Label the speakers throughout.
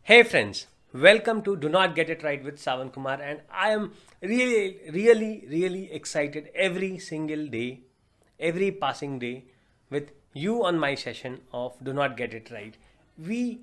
Speaker 1: Hey friends, welcome to Do Not Get It Right with Savan Kumar, and I am really excited every single day, every passing day with you on my session of Do Not Get It Right. We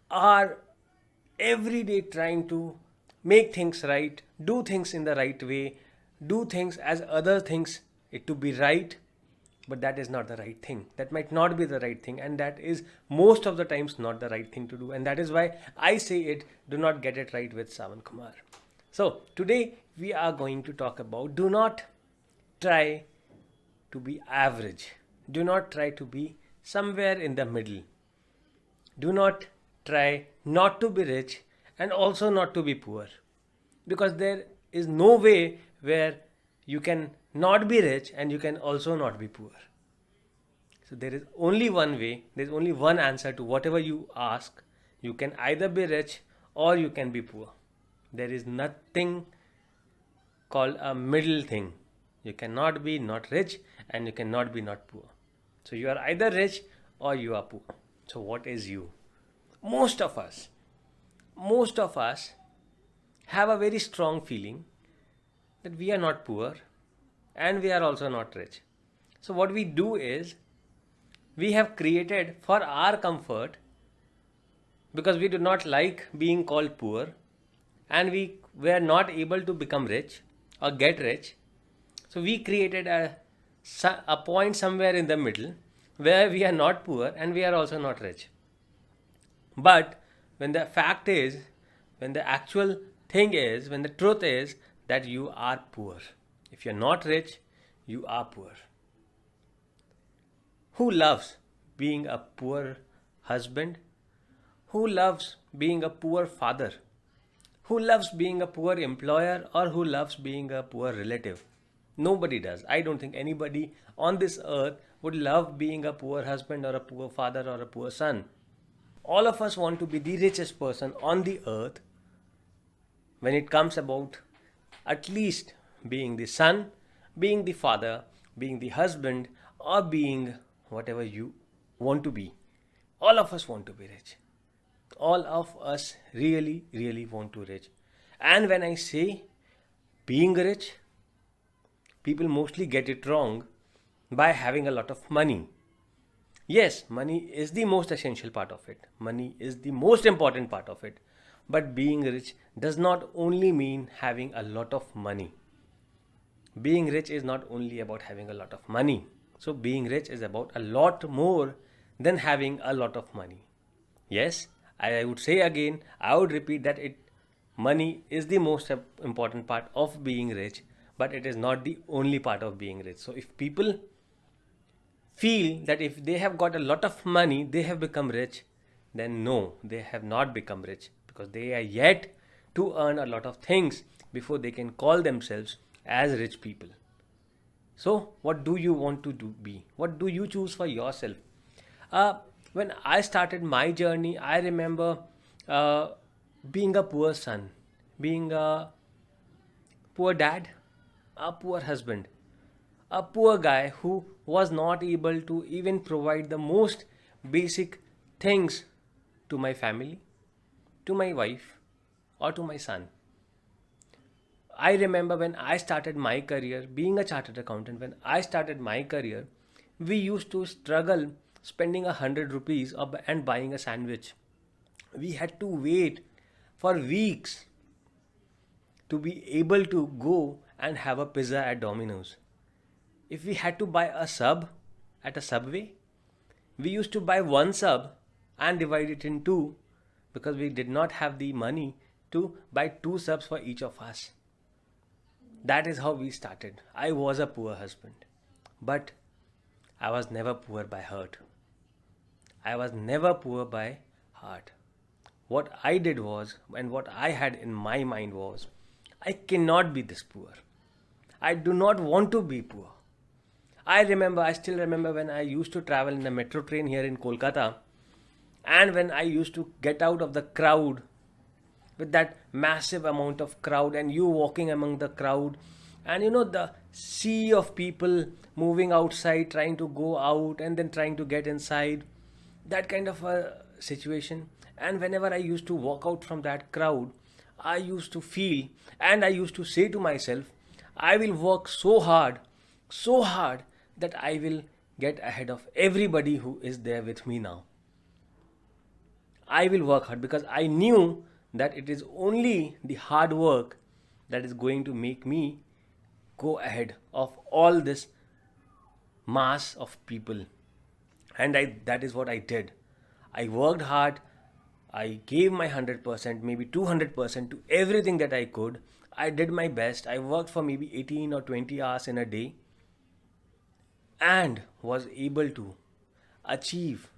Speaker 1: are every day trying to make things right, do things in the right way, do things as other thinks it to be right, but that is not the right thing. That might not be the right thing, and that is most of the times not the right thing to do. And that is why I say it, do not get it right with Savan Kumar. So today we are going to talk about do not try to be average. Do not try to be somewhere in the middle. Do not try not to be rich and also not to be poor, because there is no way where you can not be rich and you can also not be poor. So there is only one way, there is only one answer to whatever you ask. You can either be rich or you can be poor. There is nothing called a middle thing. You cannot be not rich and you cannot be not poor. So you are either rich or you are poor. So what is you? Most of us, most of us have a very strong feeling that we are not poor and we are also not rich. So what we do is we have created for our comfort, because we do not like being called poor and we were not able to become rich or get rich. So we created a point somewhere in the middle where we are not poor and we are also not rich. But when the fact is, when the actual thing is, when the truth is that you are poor. If you're not rich, you are poor. Who loves being a poor husband? Who loves being a poor father? Who loves being a poor employer, or who loves being a poor relative? Nobody does. I don't think anybody on this earth would love being a poor husband or a poor father or a poor son. All of us want to be the richest person on the earth when it comes about at least being the son, being the father, being the husband, or being whatever you want to be. All of us want to be rich. All of us really want to rich. And when I say being rich, people mostly get it wrong by having a lot of money. Yes, money is the most essential part of it. Money is the most important part of it. But being rich does not only mean having a lot of money. Being rich is not only about having a lot of money. So being rich is about a lot more than having a lot of money. Yes, I would say again, I would repeat that money is the most important part of being rich, but it is not the only part of being rich. So if people feel that if they have got a lot of money, they have become rich, then no, they have not become rich, because they are yet to earn a lot of things before they can call themselves as rich people. So, what do you want to be? What do you choose for yourself? Uh, when I started my journey, I remember uh, being a poor son, being a poor dad, a poor husband, a poor guy who was not able to even provide the most basic things to my family, to my wife, or to my son. I remember when I started my career, being a chartered accountant, when I started my career, we used to struggle spending 100 rupees and buying a sandwich. We had to wait for weeks to be able to go and have a pizza at Domino's. If we had to buy a sub at a Subway, we used to buy one sub and divide it in two, because we did not have the money to buy two subs for each of us. That is how we started. I was a poor husband, but I was never poor by heart. I was never poor by heart. What I did was, and what I had in my mind was, I cannot be this poor. I do not want to be poor. I still remember when I used to travel in the metro train here in Kolkata, and when I used to get out of the crowd, with that massive amount of crowd, and you walking among the crowd, and the sea of people moving outside, trying to go out and then trying to get inside, that kind of a situation. And whenever I used to walk out from that crowd, I used to feel, and I used to say to myself, I will work so hard that I will get ahead of everybody who is there with me now. I will work hard because I knew that it is only the hard work that is going to make me go ahead of all this mass of people. And that is what I did. I worked hard. I gave my 100%, maybe 200% to everything that I could. I did my best. I worked for maybe 18 or 20 hours in a day and was able to achieve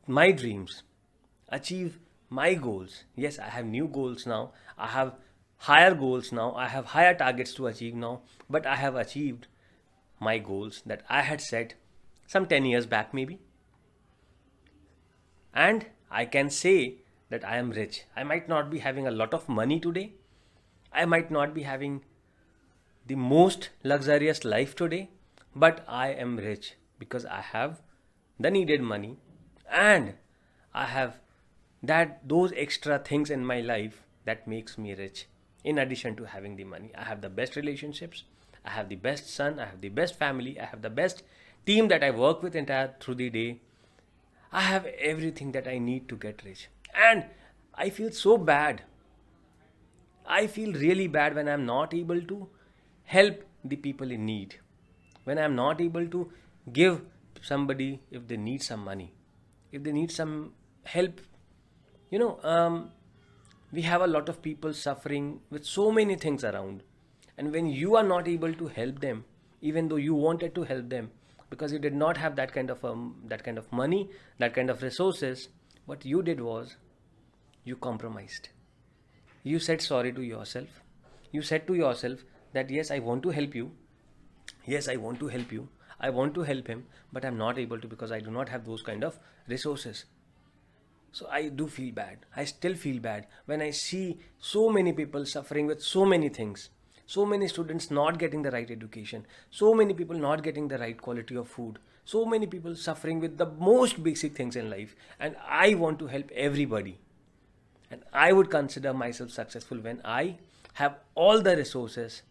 Speaker 1: my dreams, achieve my goals. Yes, I have new goals now. I have higher goals now. I have higher targets to achieve now. But I have achieved my goals that I had set some 10 years back, maybe. And I can say that I am rich. I might not be having a lot of money today. I might not be having the most luxurious life today, but I am rich because I have the needed money and I have those extra things in my life that makes me rich. In addition to having the money, I have the best relationships, I have the best son, I have the best family, I have the best team that I work with entire through the day. I have everything that I need to get rich. And I feel so bad. I feel really bad when I'm not able to help the people in need. When I'm not able to give somebody if they need some money, if they need some help. You know, we have a lot of people suffering with so many things around. And when you are not able to help them, even though you wanted to help them, because you did not have that kind of money, that kind of resources, what you did was you compromised. You said sorry to yourself. You said to yourself that yes, I want to help you. Yes, I want to help you. I want to help him, but I'm not able to because I do not have those kind of resources. So I do feel bad. I still feel bad when I see so many people suffering with so many things. So many students not getting the right education. So many people not getting the right quality of food. So many people suffering with the most basic things in life. And I want to help everybody. And I would consider myself successful when I have all the resources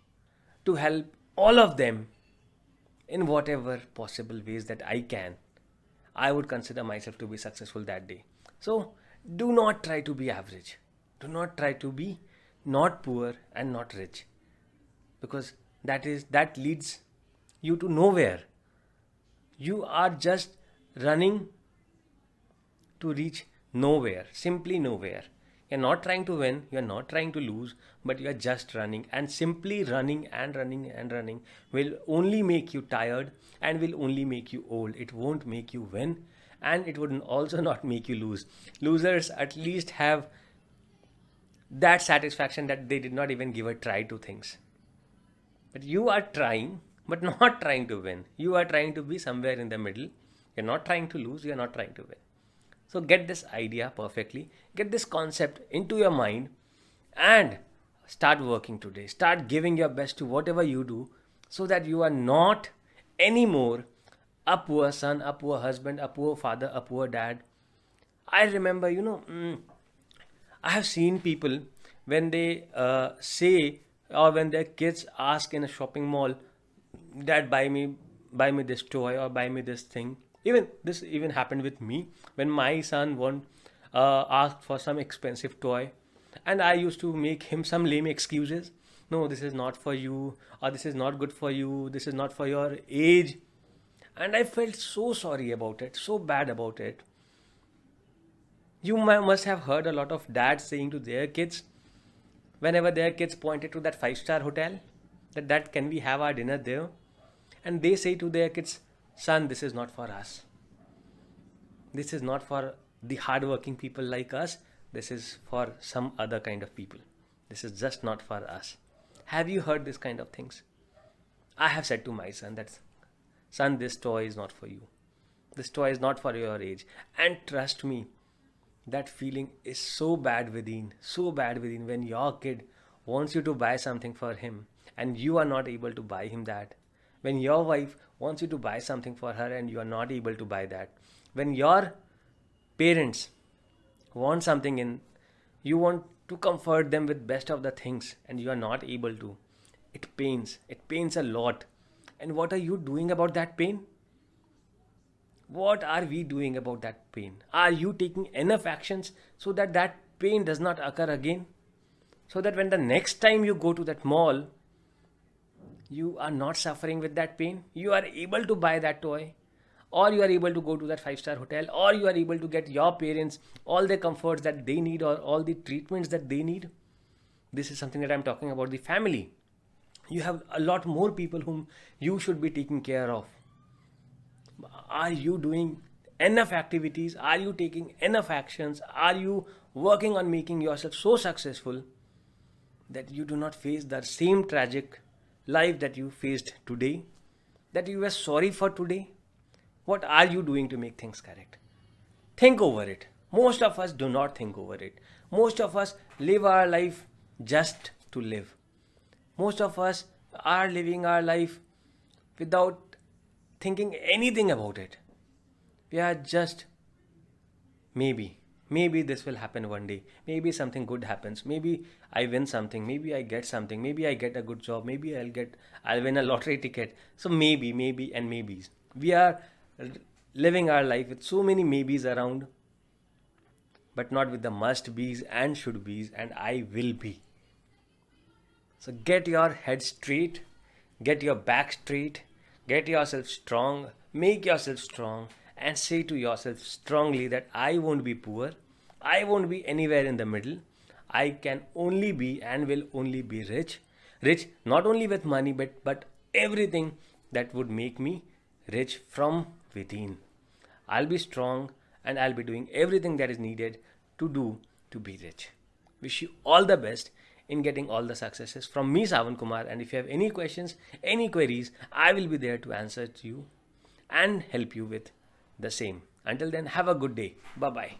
Speaker 1: to help all of them in whatever possible ways that I can. I would consider myself to be successful that day. So do not try to be average. Do not try to be not poor and not rich. Because that leads you to nowhere. You are just running to reach nowhere, simply nowhere. You're not trying to win, you're not trying to lose, but you're just running. And simply running and running and running will only make you tired and will only make you old. It won't make you win and it would also not make you lose. Losers at least have that satisfaction that they did not even give a try to things. But you are trying, but not trying to win. You are trying to be somewhere in the middle. You're not trying to lose, you're not trying to win. So get this idea perfectly, get this concept into your mind and start working today. Start giving your best to whatever you do so that you are not anymore a poor son, a poor husband, a poor father, a poor dad. I remember, I have seen people when they say or when their kids ask in a shopping mall, Dad, buy me this toy or buy me this thing. Even this even happened with me when my son want asked for some expensive toy, and I used to make him some lame excuses. No, this is not for you, or this is not good for you. This is not for your age, and I felt so sorry about it, so bad about it. You must have heard a lot of dads saying to their kids, whenever their kids pointed to that five-star hotel, that can we have our dinner there? And they say to their kids, son, this is not for us. This is not for the hardworking people like us. This is for some other kind of people. This is just not for us. Have you heard this kind of things? I have said to my son that, son, this toy is not for you. This toy is not for your age. And trust me, that feeling is so bad within when your kid wants you to buy something for him and you are not able to buy him that. When your wife wants you to buy something for her and you are not able to buy that. When your parents want something in, you want to comfort them with best of the things and you are not able to. It pains a lot. And what are you doing about that pain? What are we doing about that pain? Are you taking enough actions so that that pain does not occur again? So that when the next time you go to that mall, you are not suffering with that pain. You are able to buy that toy, or you are able to go to that five-star hotel, or you are able to get your parents all the comforts that they need or all the treatments that they need. This is something that I'm talking about, the family. You have a lot more people whom you should be taking care of. Are you doing enough activities? Are you taking enough actions? Are you working on making yourself so successful that you do not face the same tragic life that you faced today, that you were sorry for today? What are you doing to make things correct? Think over it. Most of us do not think over it. Most of us live our life just to live. Most of us are living our life without thinking anything about it. We are just maybe this will happen one day. Maybe something good happens. Maybe I win something. Maybe I get something. Maybe I get a good job. Maybe I'll win a lottery ticket. So maybe and maybes. We are living our life with so many maybes around, but not with the must be's and should be's and I will be. So get your head straight, get your back straight, get yourself strong, make yourself strong, and say to yourself strongly that I won't be poor, I won't be anywhere in the middle, I can only be and will only be rich. Rich not only with money but everything that would make me rich from within. I'll be strong and I'll be doing everything that is needed to do to be rich. Wish you all the best in getting all the successes from me, Savan Kumar. And if you have any questions, any queries, I will be there to answer to you and help you with the same. Until then, have a good day. Bye bye.